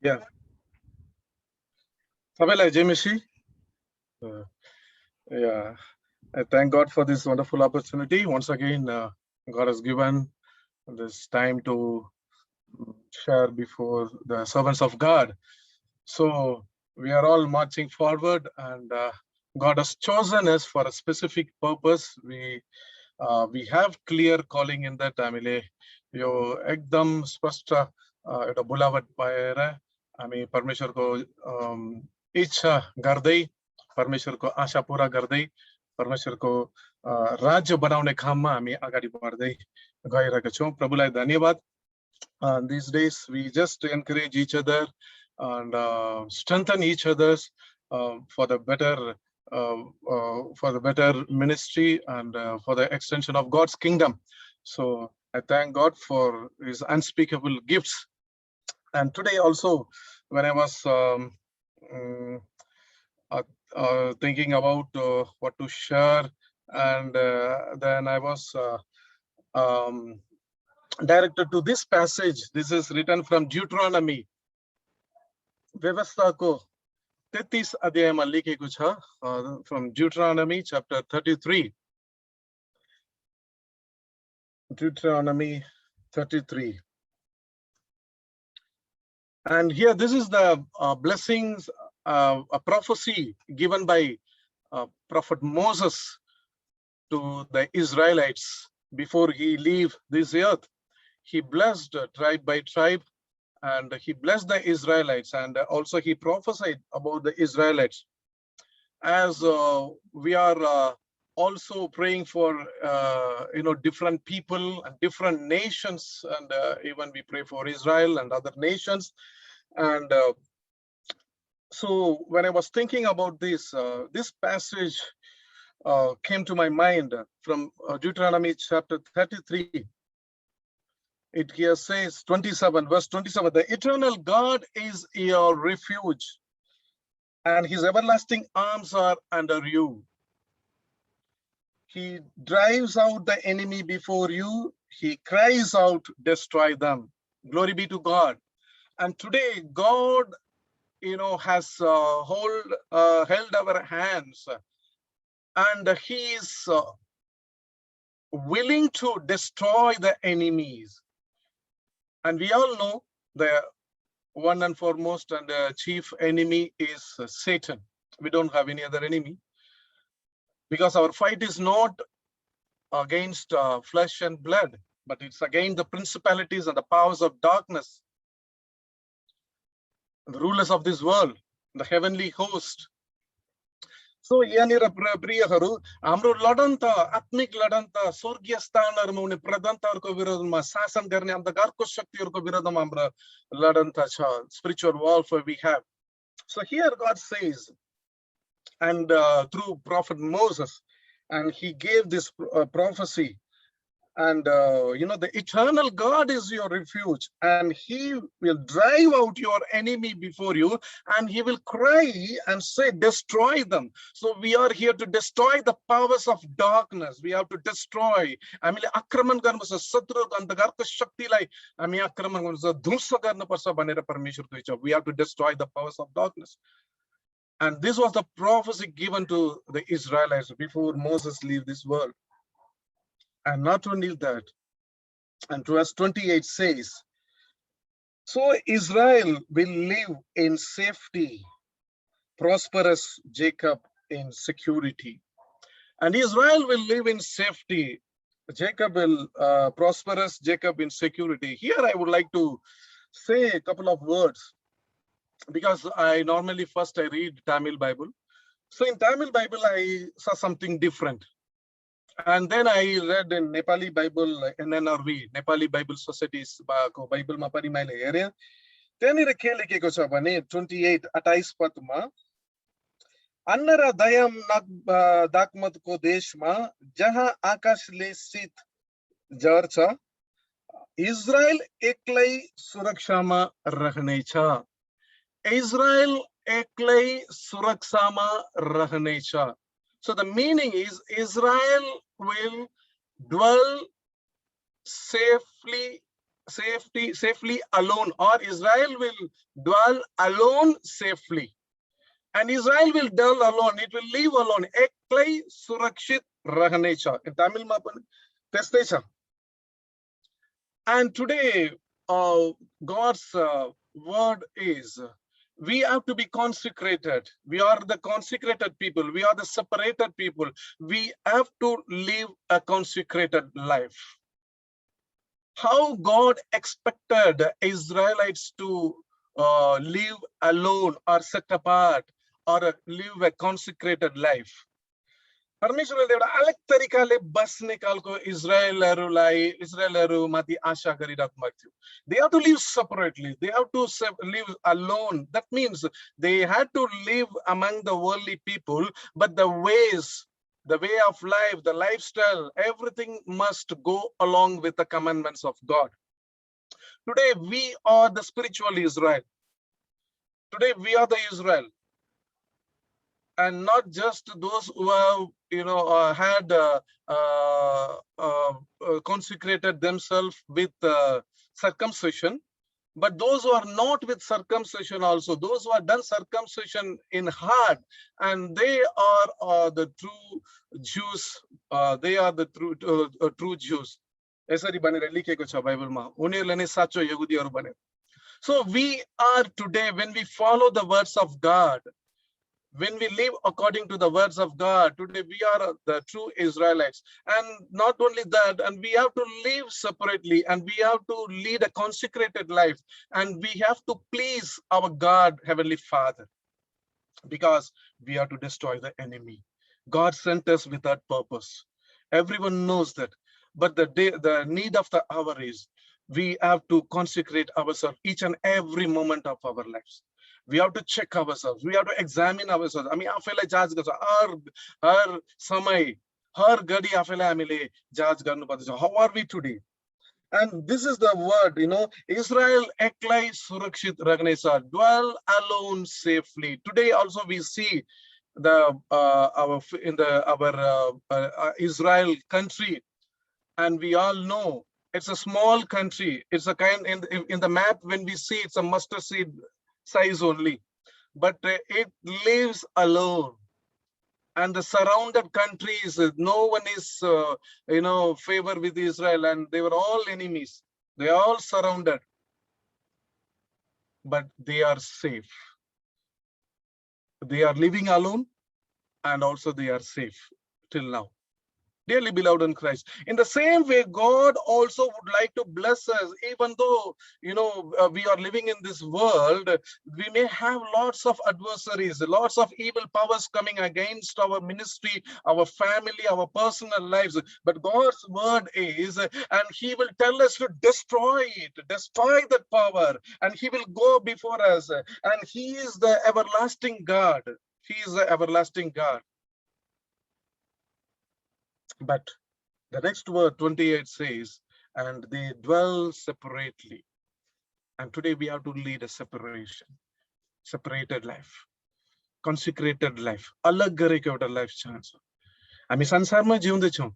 Yeah. Sabela Jemishi. Uh, yeah. I thank God for this wonderful opportunity. Once again, God has given this time to share before the servants of God. So we are all marching forward, and God has chosen us for a specific purpose. We have clear calling in that हामीले यो एकदम स्पष्ट एउटा बोलावट पाएर हामी परमेश्वरको इच्छा गर्दै परमेश्वरको आशा पूरा गर्दै परमेश्वरको राज्य बनाउने काममा हामी अगाडि बढ्दै गइरहेका छौँ। प्रभुलाई धन्यवाद। These days we just encourage each other and strengthen each others for the better ministry and for the extension of God's kingdom. So I thank God for his unspeakable gifts. And today also, when I was thinking about what to share, and then I was directed to this passage. This is written from Deuteronomy. व्यवस्थाको 33 अध्यायमा लेखेको छ, from Deuteronomy chapter 33. Deuteronomy 33. And here this is the blessings, a prophecy given by Prophet Moses to the Israelites before he leave this earth. He blessed tribe by tribe, and he blessed the Israelites, and also he prophesied about the Israelites. As we are also praying for different people and different nations, and even we pray for Israel and other nations. And so when I was thinking about this, this passage came to my mind from Deuteronomy chapter 33. It here says 27, verse 27, the eternal God is your refuge, and his everlasting arms are under you. He drives out the enemy before you. He cries out, destroy them. Glory be to God. And today, God, has held our hands, and he is willing to destroy the enemies. And we all know the one and foremost and chief enemy is Satan. We don't have any other enemy, because our fight is not against flesh and blood, but it's against the principalities and the powers of darkness, the rulers of this world, the heavenly host. So यहाँनिर प्रियहरू, हाम्रो लडन त आत्मिक लडन त स्वर्गीय स्थानहरुमा हुने प्रधानताहरुको विरोधमा, शासन गर्ने अन्धकारको शक्तिहरुको विरोधमा हाम्रो लडन त छ, spiritual warfare we have. So here God says, and through prophet Moses, and he gave this prophecy, and the eternal God is your refuge, and he will drive out your enemy before you, and he will cry and say, destroy them. So we are here to destroy the powers of darkness. We have to destroy. हामीले आक्रमण गर्नुपर्छ, शत्रुको अन्धकारको शक्तिलाई हामी आक्रमण गर्नुपर्छ, ध्वंस गर्नुपर्छ भनेर परमेश्वरको इच्छा. We have to destroy the powers of darkness. And this was the prophecy given to the Israelites before Moses leave this world. And not only that, and verse 28 says, so Israel will live in safety, prosperous Jacob in security. And Israel will live in safety, Jacob will prosperous Jacob in security. Here I would like to say a couple of words, because I normally first I read Tamil Bible. So in Tamil Bible I saw something different. And then I read in Nepali Bible, NNRV, Nepali Bible Society's Bible ma pani मैले हेरे. त्यहाँनिर के लेखेको छ भने 28:28 पदमा, अन्न र दयाम दाकमतको देशमा जहाँ आकाशले शीत झर्छ, इजरायल एक्लै सुरक्षामा रहनेछ. इजरायल एक्लै सुरक्षामा रहनेछ. So the meaning is Israel will dwell safely safely alone, or Israel will dwell alone safely. And Israel will dwell alone, it will live alone. Eklai surakshit rahne cha. In Tamil mapan teste cha. And today, God's word is, we have to be consecrated. We are the consecrated people. We are the separated people. We have to live a consecrated life. How God expected Israelites to live alone or set apart or live a consecrated life. परमेश्वरले एउटा अलग तरिकाले बस्ने खालको इजरायलहरुलाई माथि आशा गरिराख्नु भएको थियो. They have to live separately. They have to live alone. That means they had to live among the worldly people, but the ways, the way of life, the lifestyle, everything must go along with the commandments of God. Today we are the spiritual Israel. Today we are the Israel, and not just those who have, had consecrated themselves with circumcision, but those who are not with circumcision also, those who have done circumcision in heart, and they are the true Jews. They are the true Jews. यसरी भनेर लेखेको छ बाइबलमा, उनीहरुले नै साँचो यहुदीहरु बने. So we are today, when we follow the words of God, when we live according to the words of God, today we are the true Israelites. And not only that, and we have to live separately, and we have to lead a consecrated life, and we have to please our God, Heavenly Father, because we are to destroy the enemy. God sent us with that purpose. Everyone knows that. But the need of the hour is, we have to consecrate ourselves each and every moment of our lives. We have to check ourselves. We have to examine ourselves. I mean, आफैलाई जाँच गर्छ. हर समय, हर घडी आफैलाई हामीले जाँच गर्नुपर्छ. How are we today? And this is the word, Israel eklai surakshit ragnesa, dwell alone safely. Today also we see our Israel country, and we all know it's a small country. It's a kind, in the map when we see, it's a mustard seed size only, but it lives alone. And the surrounded countries, no one is favor with Israel, and they were all enemies. They are all surrounded, but they are safe. They are living alone, and also they are safe till now. Dearly beloved in Christ, in the same way, God also would like to bless us. Even though we are living in this world, we may have lots of adversaries, lots of evil powers coming against our ministry, our family, our personal lives. But God's word is, and He will tell us to destroy it, destroy that power, and He will go before us. And He is the everlasting God. He is the everlasting God. But the next word, 28, says, and they dwell separately. And today we have to lead a separation, separated life, consecrated life, alag गरेको एउटा life चाहन्छ. हामी संसारमा जिउँदैछौँ,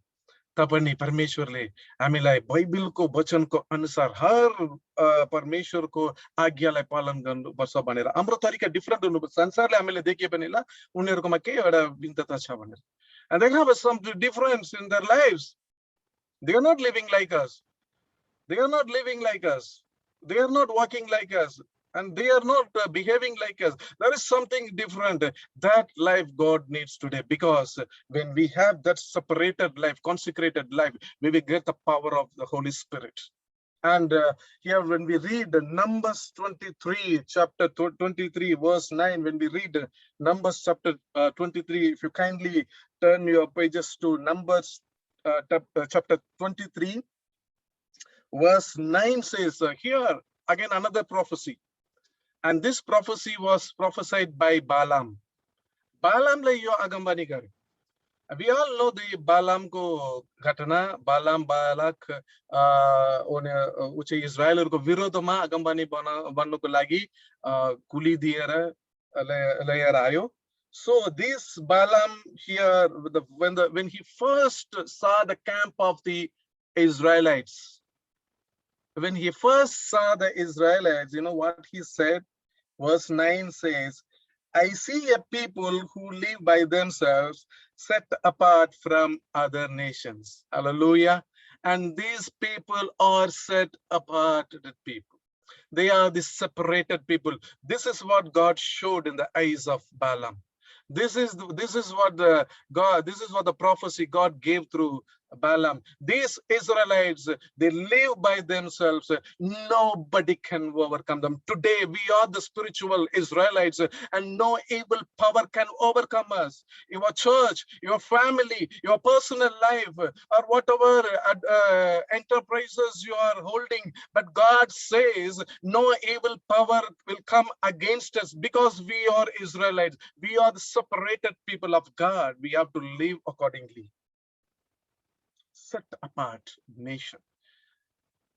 तपाईं परमेश्वरले हामीलाई बाइबलको वचनको अनुसार हर परमेश्वरको आज्ञालाई पालन गर्नुपर्छ भनेर. हाम्रो तरिका डिफरेन्ट हुनुपर्छ. संसारले हामीले देखे पनि ल उनीहरुकोमा के एउटा भिन्नता छ भनेर. And they have some difference in their lives. They are not living like us. They are not living like us. They are not walking like us. And they are not behaving like us. There is something different. That life God needs today. Because when we have that separated life, consecrated life, we will get the power of the Holy Spirit. And here when we read Numbers 23, chapter 23, verse 9, when we read Numbers chapter 23, if you kindly turn your pages to Numbers chapter 23, verse 9 says, here again another prophecy. And this prophecy was prophesied by Balaam. Balaam le yo agambani gare. We all know the Balaam ko ghatana. Balaam Balak uche Israel ko virodhama agambani bannuko लागि kuli दिएर ल्याएर आयो. So this Balaam here, when he first saw the camp of the Israelites, When he first saw the Israelites, you know what he said? Verse 9 says, I see a people who live by themselves, set apart from other nations. Hallelujah. And these people are set apart people. They are the separated people. This is what God showed in the eyes of Balaam. This is what the prophecy God gave through Balaam. These Israelites, they live by themselves. Nobody can overcome them. Today, we are the spiritual Israelites, and no evil power can overcome us. Your church, your family, your personal life, or whatever enterprises you are holding, but God says no evil power will come against us because we are Israelites. We are the separated people of God. We have to live accordingly. Set apart nation.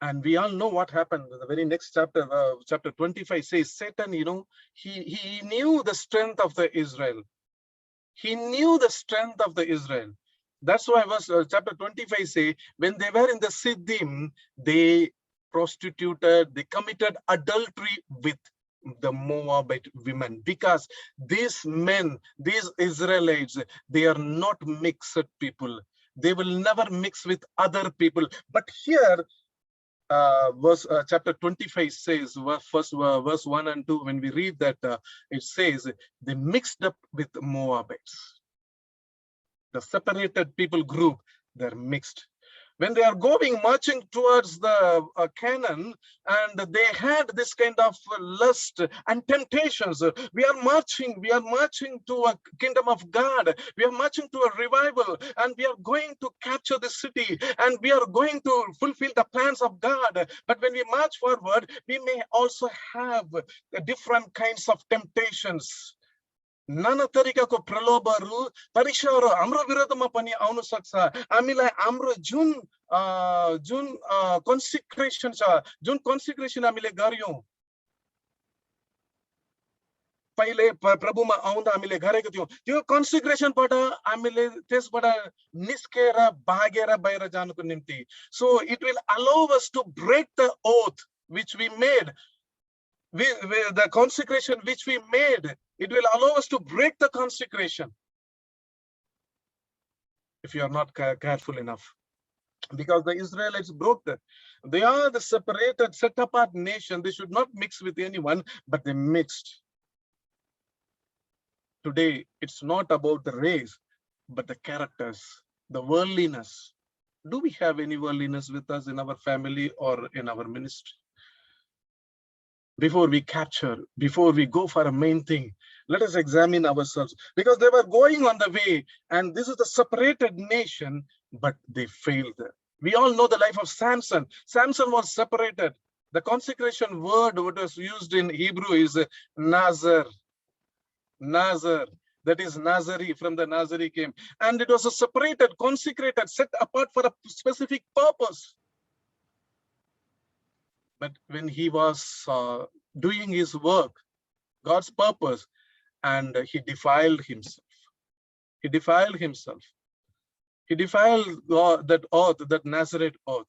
And we all know what happened. The very next chapter, chapter 25 says, Satan, you know, he knew the strength of the Israel. He knew the strength of the Israel. That's why chapter 25 say, when they were in the Siddim, they prostituted, they committed adultery with the Moabite women, because these men, these Israelites, they are not mixed people. They will never mix with other people. But here, chapter 25 says, verse 1 and 2, when we read that, it says, they mixed up with Moabites. The separated people group, they're mixed. When they are going, marching towards the Canaan, and they had this kind of lust and temptations. We are marching to a kingdom of God. We are marching to a revival, and we are going to capture the city, and we are going to fulfill the plans of God. But when we march forward, we may also have different kinds of temptations. नाना तरिकाको प्रलोभहरू परीक्षाहरू हाम्रो विरोधमा पनि आउन सक्छ. हामीलाई हाम्रो जुन कन्सिक्रेसन छ, जुन कन्सिक्रेसन हामीले गर्यौं पहिले प्रभुमा आउँदा हामीले गरेको थियौं, त्यो कन्सिक्रेसनबाट हामीले त्यसबाट निस्केर भागेर बाहिर जानुको निम्ति. So it will allow us to break the oath which we made. The consecration which we made, it will allow us to break the consecration if you are not careful enough. Because the Israelites broke that. They are the separated, set apart nation. They should not mix with anyone, but they mixed. Today, it's not about the race, but the characters, the worldliness. Do we have any worldliness with us in our family or in our ministry? Before we capture, before we go for a main thing, let us examine ourselves, because they were going on the way, and this is a separated nation, but they failed. We all know the life of Samson. Samson was separated. The consecration word what was used in Hebrew is Nazar. Nazar. That is Nazari, from the Nazari came. And it was a separated, consecrated, set apart for a specific purpose. But when he was doing his work, God's purpose, and he defiled himself. He defiled himself. He defiled that oath, that Nazareth oath.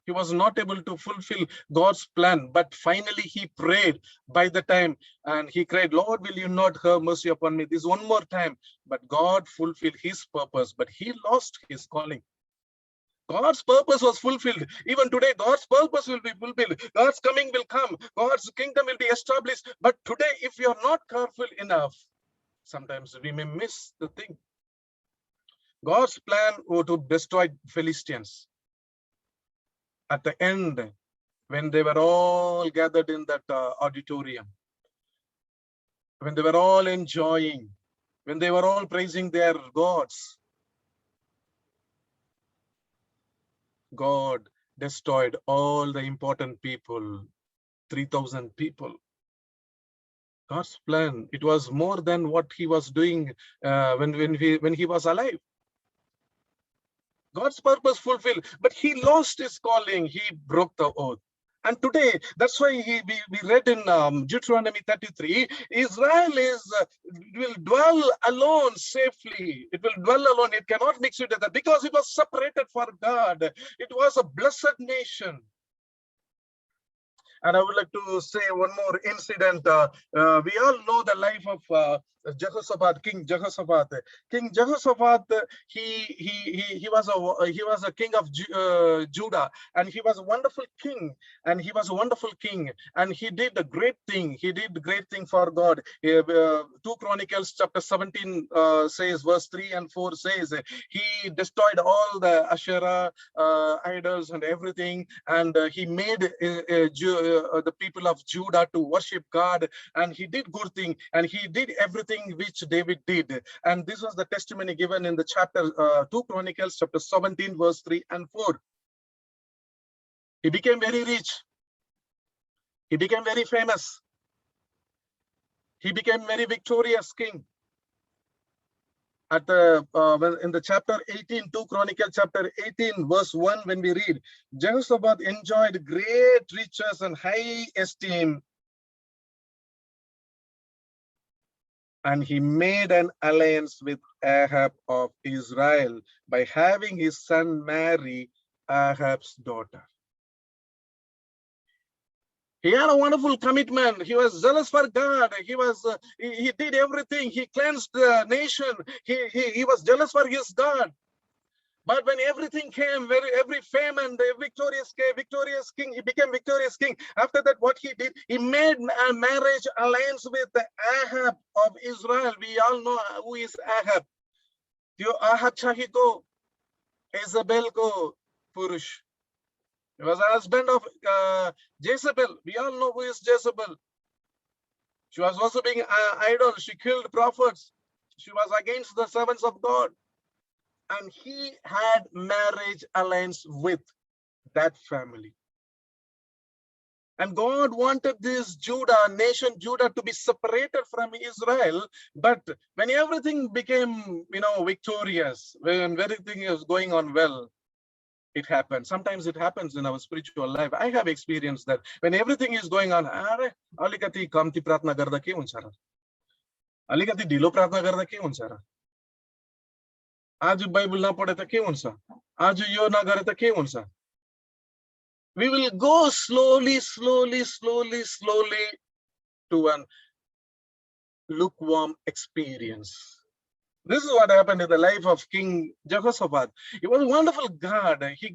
He was not able to fulfill God's plan, but finally he prayed by the time, and he cried, Lord, will you not have mercy upon me this one more time? But God fulfilled his purpose, but he lost his calling. God's purpose was fulfilled. Even today, God's purpose will be fulfilled. God's coming will come. God's kingdom will be established. But today, if we are not careful enough, sometimes we may miss the thing. God's plan was to destroy Philistines. At the end, when they were all gathered in that auditorium, when they were all enjoying, when they were all praising their gods, God destroyed all the important people, 3,000 people. God's plan, it was more than what he was doing when he was alive. God's purpose fulfilled, but he lost his calling. He broke the oath. And today, that's why we read in Deuteronomy 33, Israel will dwell alone safely. It will dwell alone. It cannot mix with other, because it was separated for God. It was a blessed nation. And I would like to say one more incident. We all know the life of Jehoshaphat, King Jehoshaphat. King Jehoshaphat, he was a king of Judah, and he was a wonderful king, and he was a wonderful king, and he did a great thing. He did a great thing for God. 2 Chronicles chapter 17 says, verse 3 and 4 says, he destroyed all the Asherah idols and everything, and he made the people of Judah to worship God, and he did good thing, and he did everything which David did. And this was the testimony given in the chapter 2 Chronicles chapter 17 verse 3 and 4. He became very rich. He became very famous. He became very victorious king. At the in the chapter 18, 2 Chronicles chapter 18 verse 1, when we read, Jehoshaphat enjoyed great riches and high esteem, and he made an alliance with Ahab of Israel by having his son marry Ahab's daughter. He had a wonderful commitment. He was zealous for God. He did everything. He cleansed the nation. He was jealous for his God. But when everything came, every fame and the victorious king, he became victorious king. After that, what he did, he made a marriage alliance with the Ahab of Israel. We all know who is Ahab. The Ahab chahi ko, Isabel ko purush. He was a husband of Jezebel. We all know who is Jezebel. She was worshiping idol. She killed prophets. She was against the servants of God. And he had marriage alliance with that family. And God wanted this nation Judah, to be separated from Israel. But when everything became, victorious, when everything is going on well, it happens. Sometimes it happens in our spiritual life. I have experienced that when everything is going on, alikati kamti pratna garda ke huncha ra, alikati dhilo pratna garda ke huncha ra, आज Bible ना पढे त के हुन्छ, आज यो नगरे त के हुन्छ. We will go slowly to an lukewarm experience. This is what happened in the life of King Jehoshaphat. He was a wonderful God. He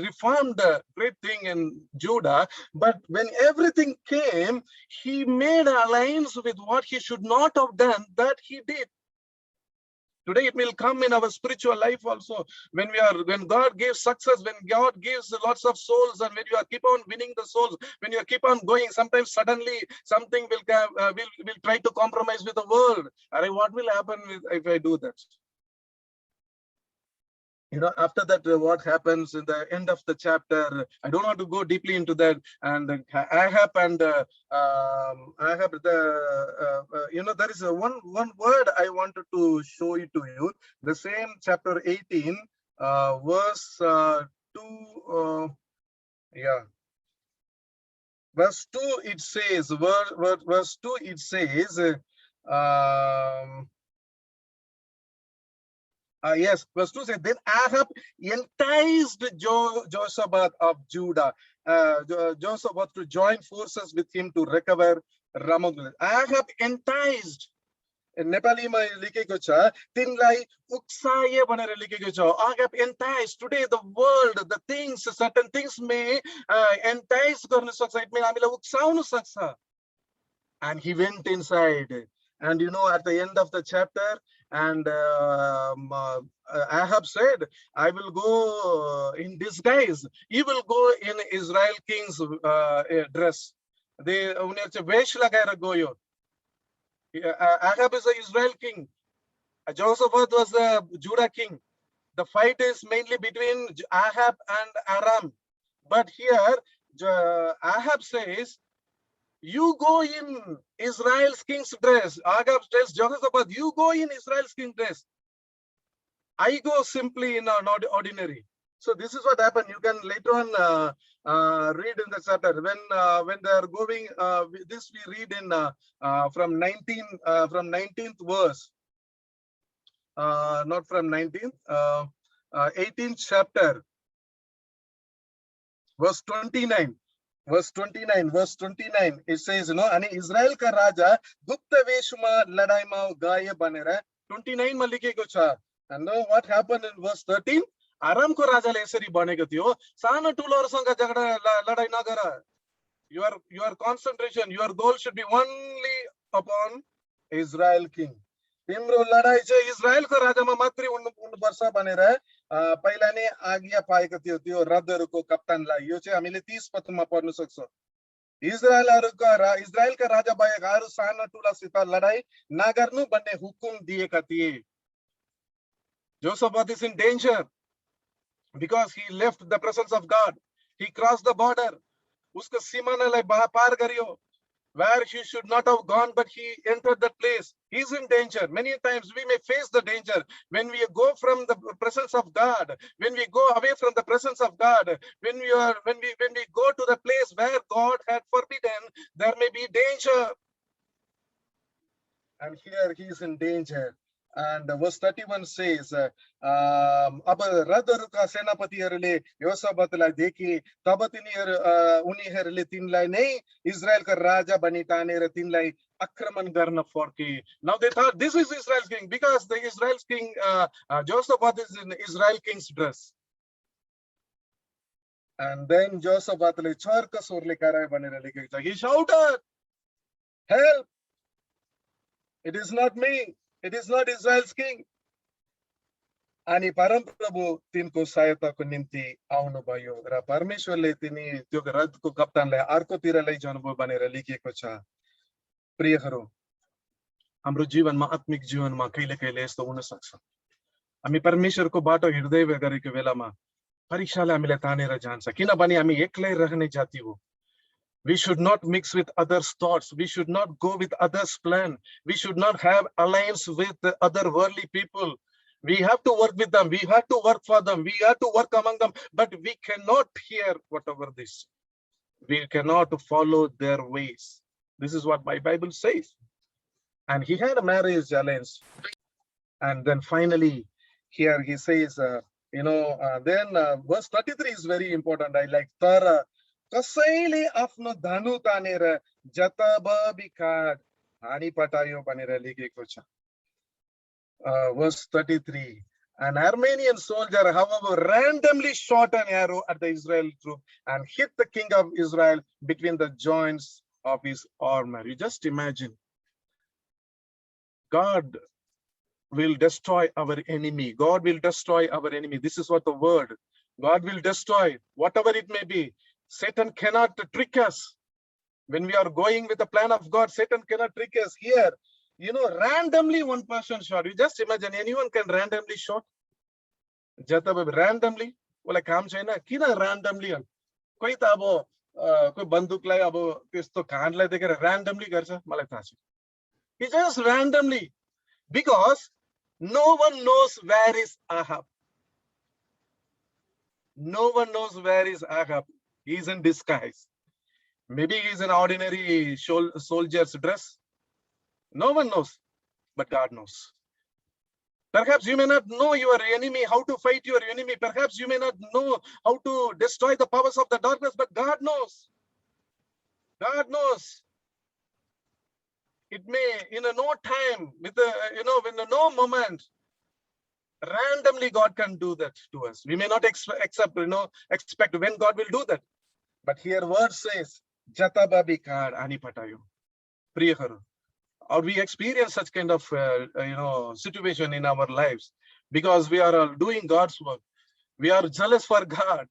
reformed a great thing in Judah, but when everything came, he made an alliance with what he should not have done, that he did. Today it will come in our spiritual life also. When God gives success, when God gives lots of souls, and when you keep on winning the souls, when you keep on going, sometimes suddenly something will try to compromise with the world. What will happen if I do that? After that, what happens in the end of the chapter, I don't want to go deeply into that. And Ahab and Ahab, there is one word I wanted to show it to you. The same chapter 18, verse 2. Verse 2, it says, verse 2, it says, yes, verse 2 says, then Ahab enticed Jehoshaphat of Judah, Jehoshaphat, to join forces with him to recover Ramoth. Ahab enticed. नेपालीमा लेखेको छ, तिनलाई उक्साए भनेर लेखेको छ. Ahab enticed. Today the world, the things, certain things may entice गर्न सक्छ, it may हामीलाई उक्साउन सक्छ. And he went inside, and at the end of the chapter, and Ahab said, I will go in disguise. You will go in Israel king's dress. They vesh lagaera goyo. Ahab is an Israel king. Jehoshaphat was a Judah king. The fight is mainly between Ahab and Aram. But here, Ahab says, you go in Israel's king's dress. Ahab tells Jehoshaphat, you go in Israel's king's dress. I go simply in an ordinary. So this is what happened. You can later on read in the chapter when they are going. This we read in from 19th verse, not from 19th, 18th chapter, verse 29. verse 29, it says, अनि Israel का राजा गुप्त वेशमा लडाईमा गए भनेर 29 मा लेखेको छ. And know what happened in verse 13? Aramco राजाले यसरी भनेको थियो, सानो ठुलोहरुसँग झगडा लडाई नगर. Your concentration, your goal should be only upon Israel king. तिम्रो लडाई चाहिँ इजरायलको राजामा मात्रै हुनुपर्छ भनेर पहिला नै आज्ञा पाएको थियो त्यो रथहरुको कप्तानलाई. यो चाहिँ हामीले 30 पदमा पढ्न सक्छौं. इजरायलका राजा भएकाहरू सानो ठुलासित लडाई नगर्नु भन्ने हुकुम दिएका थिए. Jehoshaphat is in danger because he left the presence of God. He crossed the border. उसको सीमानालाई पार गर्यो. Where he should not have gone, but he entered that place. He is in danger. Many times we may face the danger when we go from the presence of God, when we go away from the presence of God, when we go to the place where God had forbidden, there may be danger. And here he is in danger. And verse 31 says, अब रथहरुका सेनापतिहरूले योसाबतलाई देखे, तब उनीहरूले तिनलाई नै इजरायलका राजा बनी ठानेर तिनलाई आक्रमण गर्न फर्के. Now they thought this is Israel's king because the Israel's king Jehoshaphat is in Israel king's dress. And then Jehoshaphатले Churg स्वरले करायो भनेर लेखेको छ. He shouted, help! It is not me. It is not Israel's king. अनि परमप्रभु तिनको सहायताको निम्ति आउनुभयो र परमेश्वरले तिनी त्यो रथको कप्तानलाई अर्कोतिर लैजानुभयो भनेर लेखिएको छ. प्रियहरू, हाम्रो जीवनमा आत्मिक जीवनमा कहिले कहिले यस्तो हुन सक्छ. हामी परमेश्वरको बाटो हिँड्दै गरेको बेलामा परीक्षाले हामीलाई तानेर जान्छ, किनभने हामी एक्लै रहने जाति हो. We should not mix with others' thoughts. We should not go with others' plan. We should not have alliance with other worldly people. We have to work with them. We have to work for them. We have to work among them. But we cannot hear whatever this. We cannot follow their ways. This is what my Bible says. And he had a marriage alliance. And then finally, here he says, then verse 33 is very important. I like Tara. कसैले आफ्नो धनु तानेर जताबबिकाड हानि पटायो भनेर लेखेको छ. Verse 33. An Armenian soldier, however, randomly shot an arrow at the Israel troop and hit the king of Israel between the joints of his armor. You just imagine. God will destroy our enemy. God will destroy our enemy. This is what the word. God will destroy whatever it may be. Satan cannot trick us. When we are going with the plan of God, Satan cannot trick us. Here, randomly one person shot. You just imagine anyone can randomly shot. Randomly. Well, काम छैन किन randomly कोही त अब कोही बन्दुकलाई अब त्यस्तो कानलाई देखेर randomly गर्छ मलाई थाहा छ. He just randomly, because no one knows where is Ahab. No one knows where is Ahab. He is in disguise. Maybe he is an ordinary soldier's dress. No one knows, but God knows. Perhaps you may not know your enemy, how to fight your enemy. Perhaps you may not know how to destroy the powers of the darkness, but God knows. God knows. It may, in no time, with in no moment, randomly God can do that to us. We may not expect when God will do that. But here word says, Jatababikar Anipatayo. Priyaharu. Or we experience such kind of situation in our lives because we are doing God's work. We are jealous for God.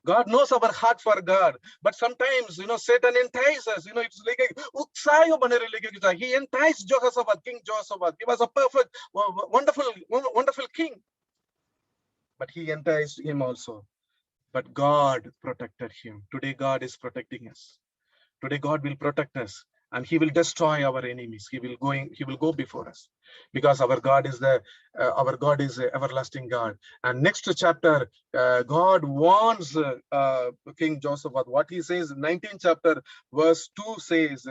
God knows our heart for God. But sometimes, Satan entices us. It's like Uksayo Banere. He enticed Jehoshaphat, King Jehoshaphat. He was a perfect, wonderful king. But he enticed him also. But God protected him. Today, God is protecting us. Today, God will protect us, and He will destroy our enemies. He will go before us, because our God is the everlasting God. And next chapter, God warns King Jehoshaphat. What he says, 19th chapter, verse 2 says,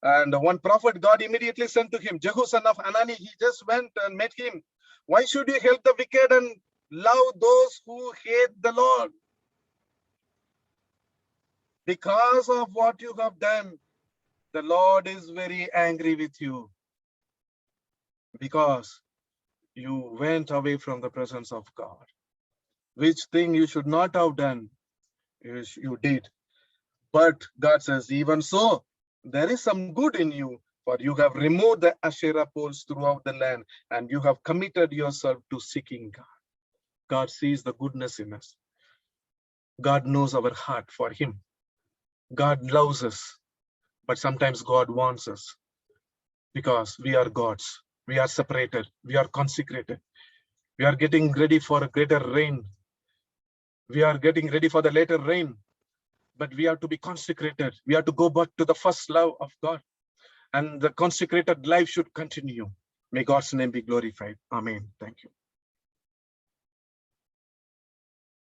and one prophet God immediately sent to him, Jehu son of Hanani. He just went and met him. Why should you help the wicked and love those who hate the Lord? Because of what you have done, the Lord is very angry with you. Because you went away from the presence of God. Which thing you should not have done, you did. But God says, even so, there is some good in you, for you have removed the Asherah poles throughout the land, and you have committed yourself to seeking God. God sees the goodness in us. God knows our heart for him. God loves us, but sometimes God wants us because we are God's. We are separated. We are consecrated. We are getting ready for a greater rain. We are getting ready for the later rain, but we have to be consecrated. We have to go back to the first love of God, and the consecrated life should continue. May God's name be glorified. Amen. Thank you.